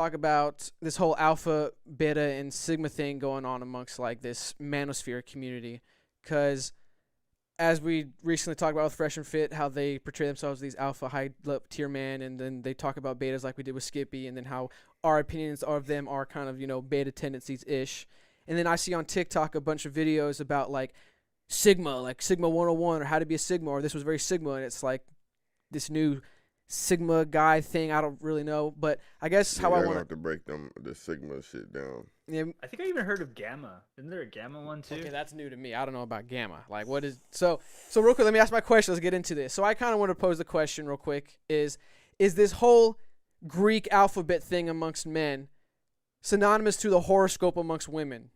talk about this whole alpha, beta, and sigma thing going on amongst like this manosphere community, because as we recently talked about with Fresh and Fit, how they portray themselves as these alpha high tier man, and then they talk about betas like we did with Skippy, and then how our opinions of them are kind of beta tendencies ish. And then I see on TikTok a bunch of videos about like Sigma 101 or how to be a Sigma, or this was very Sigma, and it's like this new Sigma guy thing. I don't really know, but I guess Yeah, how I I want have to break the Sigma shit down. Yeah, I think I even heard of Gamma. Isn't there a Gamma one too? okay, that's new to me. I don't know about gamma. Like, what is so? So real quick, let me ask my question. Let's get into this. So I kind of want to pose the question real quick: is this whole Greek alphabet thing amongst men synonymous to the horoscope amongst women?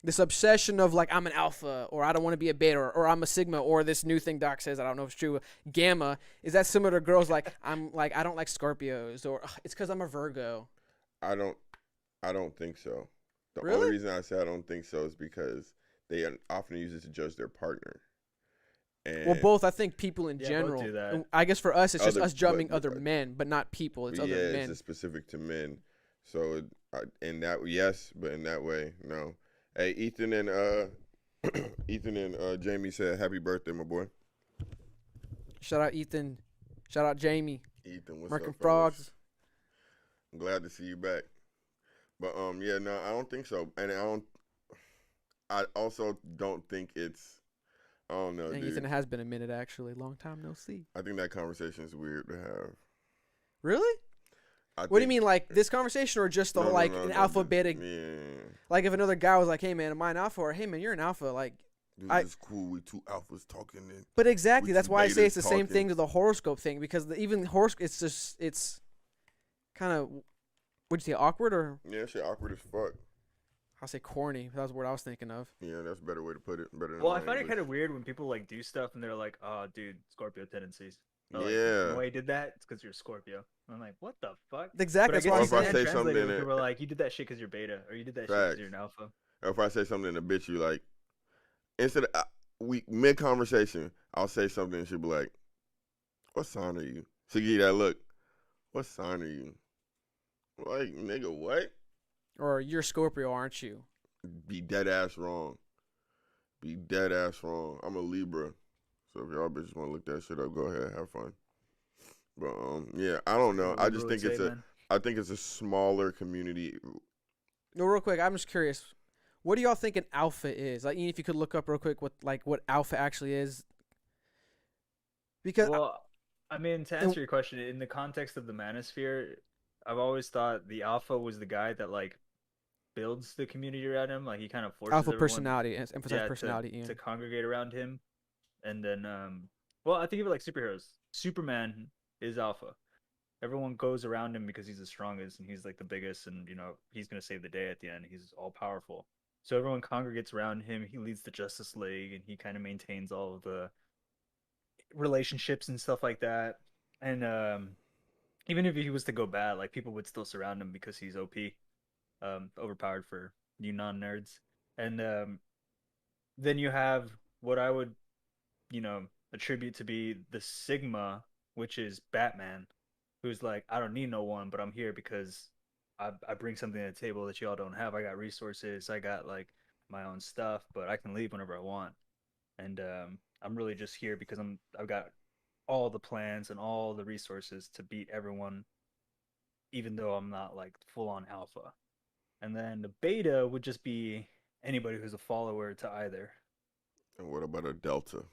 This obsession of like I'm an alpha, or I don't want to be a beta, or I'm a sigma, or this new thing Doc says I don't know if it's true, gamma. Is that similar to girls like I don't like Scorpios, or it's because I'm a Virgo? I don't think so. The Really? only reason I say I don't think so is because they often use it to judge their partner. And Well, both I think people in Yeah, both general. do that. I guess for us it's just Other- us judging but- other men, but not people. It's yeah, other it's men. just specific to men. So in that yes, but in that way no. Hey, Ethan and Ethan and Jamie said happy birthday, my boy. Shout out Ethan. Shout out Jamie. Ethan, what's Marking up, fellas? frogs. I'm glad to see you back. But yeah, no, I don't think so. And I also don't think it's, I don't know, Dang, dude. Ethan, it has been a minute actually. Long time no see. I think that conversation is weird to have. Really? What do you mean, like this conversation, or just the whole an alpha beta? Yeah. Like if another guy was like, "Hey man, am I an alpha?" or "Hey man, you're an alpha," like. Dude, it's cool. We two alphas talking. And But exactly, we that's two why I say betas it's the same talking. thing to the horoscope thing, because even the horoscope, it's kind of, would you say awkward, or Yeah, shit awkward as fuck. I'll say corny. That was the word I was thinking of. Yeah, that's a better way to put it. Better than Well, I my find it English. kind of weird when people like do stuff and they're like, "Oh, dude, Scorpio tendencies." They're like, Yeah. the way you did that, it's because you're Scorpio. I'm like, what the fuck? Exactly. But That's why I I'm guess Or if I you saying. say can something translate it in when it- people are like, you did that shit because you're beta, or you did that shit Facts. because you're an alpha. Or if I say something and a bitch, you like, instead of we mid conversation, I'll say something and she'll be like, "What sign are you?" She give you that look. What sign are you? Like, nigga, what? Or you're Scorpio, aren't you? Be dead ass wrong. Be dead ass wrong. I'm a Libra, so if y'all bitches want to look that shit up, go ahead, have fun. But yeah, I don't know. I just think it's I think it's a smaller community. No, real quick, I'm just curious. What do y'all think an alpha is? Like, even if you could look up real quick what alpha actually is. Because Well, I mean, to answer your question, in the context of the manosphere, I've always thought the alpha was the guy that like builds the community around him. Like he kind of forces alpha everyone, personality, emphasize yeah, personality, Ian. to congregate around him. And then, well, I think of it like superheroes. Superman is alpha. Everyone goes around him because he's the strongest and he's like the biggest, and he's gonna save the day at the end. He's all powerful. So everyone congregates around him. He leads the Justice League, and he kind of maintains all of the relationships and stuff like that. And even if he was to go bad, like people would still surround him because he's OP, overpowered for you non-nerds. And then you have what I would, attribute to be the Sigma, which is Batman, who's like, I don't need no one, but I'm here because I bring something to the table that y'all don't have. I got resources. I got like my own stuff, but I can leave whenever I want. And I'm really just here because I've got all the plans and all the resources to beat everyone, even though I'm not like full on alpha. And then the beta would just be anybody who's a follower to either. And what about a delta?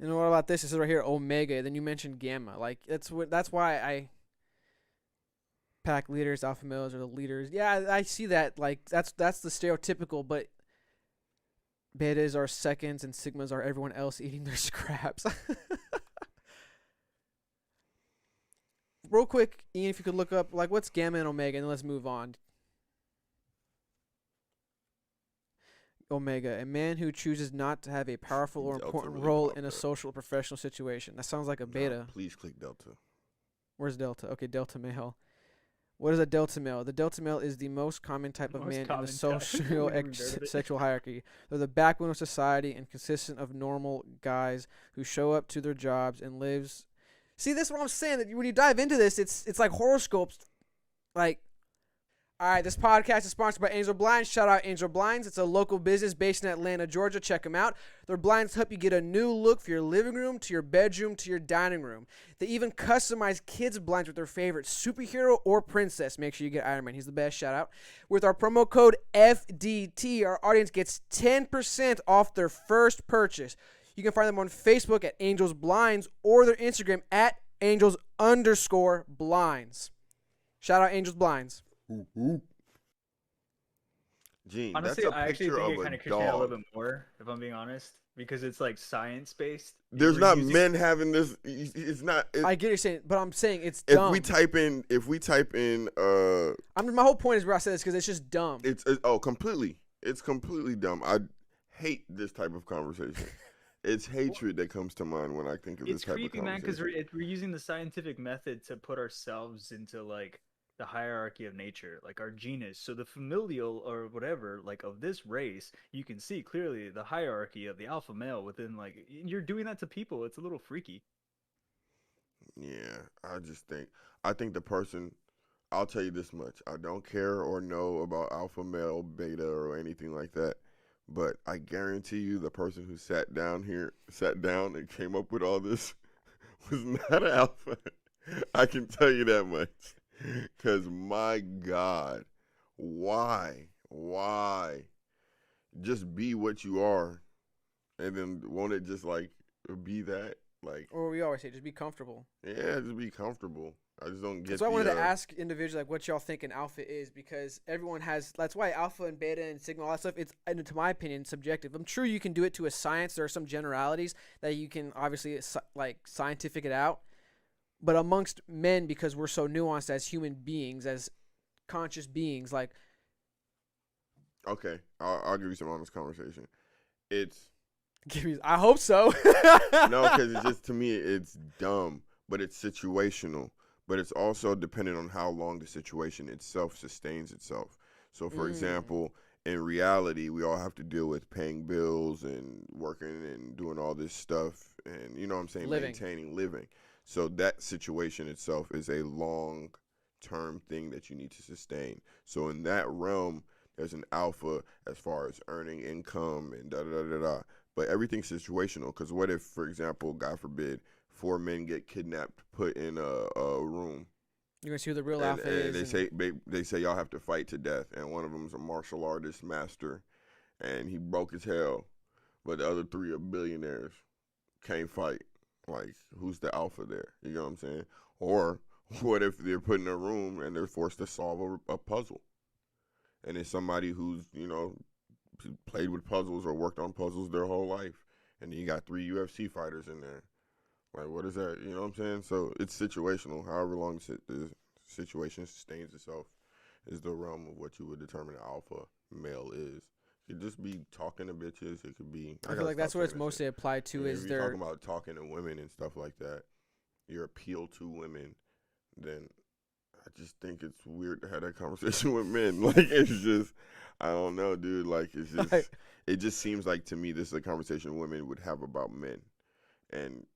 And what about this? This is right here, omega. Then you mentioned gamma. Like that's why I pack leaders, alpha males are the leaders. Yeah, I see that. Like that's the stereotypical, but betas are seconds and sigmas are everyone else eating their scraps. Real quick, Ian, if you could look up like what's gamma and omega, and then let's move on. Omega, a man who chooses not to have a powerful or Delta important really role popped in a up. social or professional situation. That sounds like a beta. Please click delta. Where's delta? Okay, delta male. What is a delta male? The delta male is the most common type of Most man in common the type. social Never heard of it. sexual hierarchy. They're the backbone of society and consistent of normal guys who show up to their jobs and lives See, this is what I'm saying. That when you dive into this, it's like horoscopes. Like, all right, this podcast is sponsored by Angel Blinds. Shout out Angel Blinds. It's a local business based in Atlanta, Georgia. Check them out. Their blinds help you get a new look for your living room, to your bedroom, to your dining room. They even customize kids' blinds with their favorite superhero or princess. Make sure you get Iron Man. He's the best. Shout out. With our promo code FDT, our audience gets 10% off their first purchase. You can find them on Facebook at Angels Blinds or their Instagram at Angels_Blinds. Shout out Angels Blinds. Gene, Honestly, that's a I actually picture think of it kind a of creeps me out a dog. little bit more, if I'm being honest, because it's like science based. There's not men having this. It's not. I get what you're saying, but I'm saying it's If dumb. we type in, my whole point is where I said this because it's just dumb. it's completely. It's completely dumb. I hate this type of conversation. It's hatred that comes to mind when I think of this type of conversation. It's creepy, man, because we're using the scientific method to put ourselves into like the hierarchy of nature, like our genus. So the familial or whatever, like of this race, you can see clearly the hierarchy of the alpha male within. Like you're doing that to people. It's a little freaky. Yeah, I think the person. I'll tell you this much: I don't care or know about alpha male, beta, or anything like that. But I guarantee you, the person who sat down and came up with all this was not an alpha. I can tell you that much. Because my God, why? Just be what you are, and then won't it just like be that? Like, Or we always say, just be comfortable. yeah, just be comfortable. I just don't get. That's why I wanted to ask individuals like what y'all think an alpha is, because everyone has. That's why alpha and beta and sigma, all that stuff. It's, and to my opinion, subjective. I'm sure you can do it to a science. There are some generalities that you can obviously like scientific it out. But amongst men, because we're so nuanced as human beings, as conscious beings, like. Okay, I'll give you some honest conversation. I hope so. No, because it's just, to me, it's dumb, but it's situational. But it's also dependent on how long the situation itself sustains itself. So, for example, in reality, we all have to deal with paying bills and working and doing all this stuff and, you know what I'm saying, maintaining living. So that situation itself is a long-term thing that you need to sustain. So in that realm, there's an alpha as far as earning income and da-da-da-da-da. But everything's situational, because what if, for example, God forbid, 4 men get kidnapped, put in a room. You're gonna see who the real alpha and is. They say y'all have to fight to death, and one of them is a martial artist master, and he broke his hell, but the other 3 are billionaires, can't fight. Like, who's the alpha there? You know what I'm saying? Or what if they're put in a room and they're forced to solve a puzzle, and it's somebody who's, you know, played with puzzles or worked on puzzles their whole life, and you got 3 UFC fighters in there. Like, what is that? You know what I'm saying? So it's situational. However long the situation sustains itself is the realm of what you would determine an alpha male is. It could just be talking to bitches. It could be. I feel like that's what it's mostly applied to. And is if you're their talking about talking to women and stuff like that, your appeal to women, then I just think it's weird to have that conversation with men. Like, it's just, I don't know, dude. Like, it's just, it just seems like to me this is a conversation women would have about men. And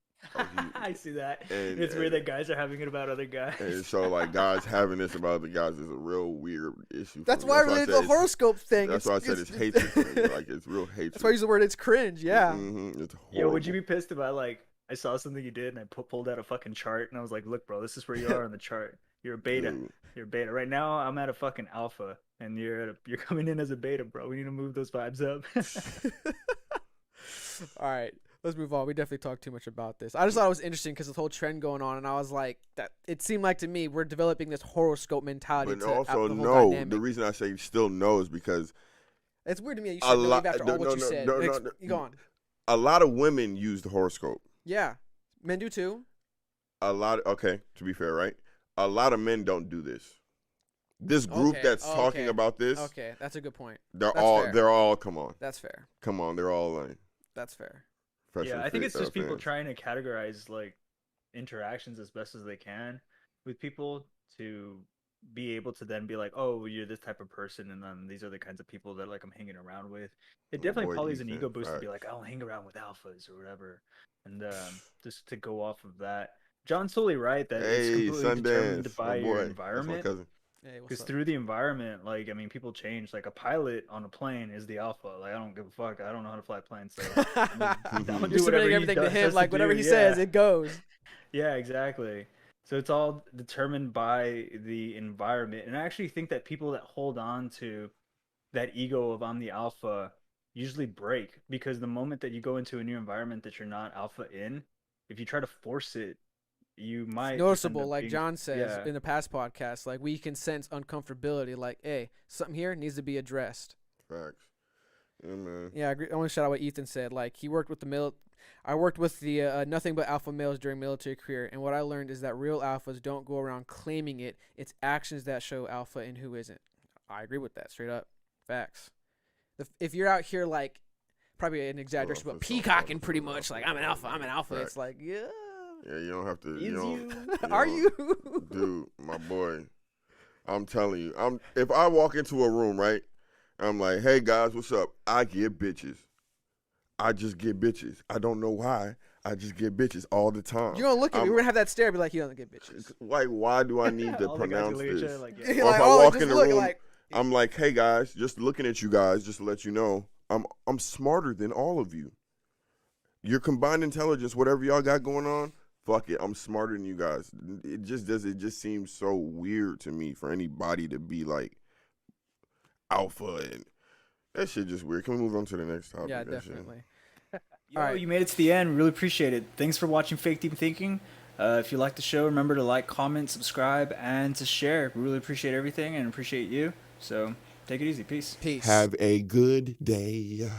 I see that. And it's weird that guys are having it about other guys. And so, like, guys having this about other guys is a real weird issue. That's why I related to the horoscope thing. That's why I said it's hatred for me. Like, it's real hatred. That's why I use the word it's cringe. Yeah. It's horrible. Yo, would you be pissed about, like, I saw something you did and I pulled out a fucking chart and I was like, look, bro, this is where you are on the chart. You're a beta. Dude. You're a beta. Right now, I'm at a fucking alpha, and you're coming in as a beta, bro. We need to move those vibes up. All right, let's move on. We definitely talked too much about this. I just thought it was interesting because this whole trend going on, and I was like, that it seemed like to me we're developing this horoscope mentality. But also, no. The reason I say still no is because it's weird to me. You said believe after all what you said. Go on. A lot of women use the horoscope. Yeah, men do too. Okay, to be fair, right? A lot of men don't do this. This group that's talking about this. Okay, that's a good point. They're all. Come on. That's fair. Come on, they're all like. That's fair. Yeah, I think it's just people trying to categorize like interactions as best as they can with people to be able to then be like, oh, you're this type of person, and then these are the kinds of people that like I'm hanging around with. It definitely probably is an ego boost to be like, I'll hang around with alphas or whatever, and just to go off of that. John's totally right that it's Hey, completely determined Sundance, by my your boy. That's my environment. cousin. Hey, what's Because up? through the environment, like, I mean, people change. Like, a pilot on a plane is the alpha. Like, I don't give a fuck. I don't know how to fly a plane, so I'm gonna You're do whatever submitting he everything to him, says to like whatever do. he Yeah. says, it goes. Yeah, exactly. So it's all determined by the environment. And I actually think that people that hold on to that ego of I'm the alpha usually break, because the moment that you go into a new environment that you're not alpha in, if you try to force it, you It's might just end noticeable, up like being, John says yeah. in the past podcast, like we can sense uncomfortability, like, hey, something here needs to be addressed. Facts. Yeah, man. Yeah, I agree. I want to shout out what Ethan said. Like he worked with I worked with the nothing but alpha males during military career, and what I learned is that real alphas don't go around claiming it. It's actions that show alpha and who isn't. I agree with that, straight up. Facts. If you're out here like, probably an exaggeration, but peacocking pretty much, like I'm an alpha, Facts. It's like, yeah. Yeah, you don't have to. Is You don't, you? Are don't- you? dude? My boy. I'm telling you. If I walk into a room, right? I'm like, hey guys, what's up? I get bitches. I just get bitches. I don't know why. I just get bitches all the time. You're gonna look at me. We're gonna have that stare. Be like, he doesn't get bitches. Like, why do I need to All the guys pronounce will look at each this? other like, You're yeah. Or if like, I oh, walk just in the look room, like. I'm like, hey guys, just looking at you guys, just to let you know, I'm smarter than all of you. Your combined intelligence, whatever y'all got going on, fuck it, I'm smarter than you guys. It just seems so weird to me for anybody to be like alpha, and that shit just weird. Can we move on to the next topic? Yeah, That shit? definitely. Yo, All right. you made it to the end. Really appreciate it. Thanks for watching Fake Deep Thinking. If you like the show, remember to like, comment, subscribe, and to share. We really appreciate everything and appreciate you. So take it easy. Peace. Peace. Have a good day.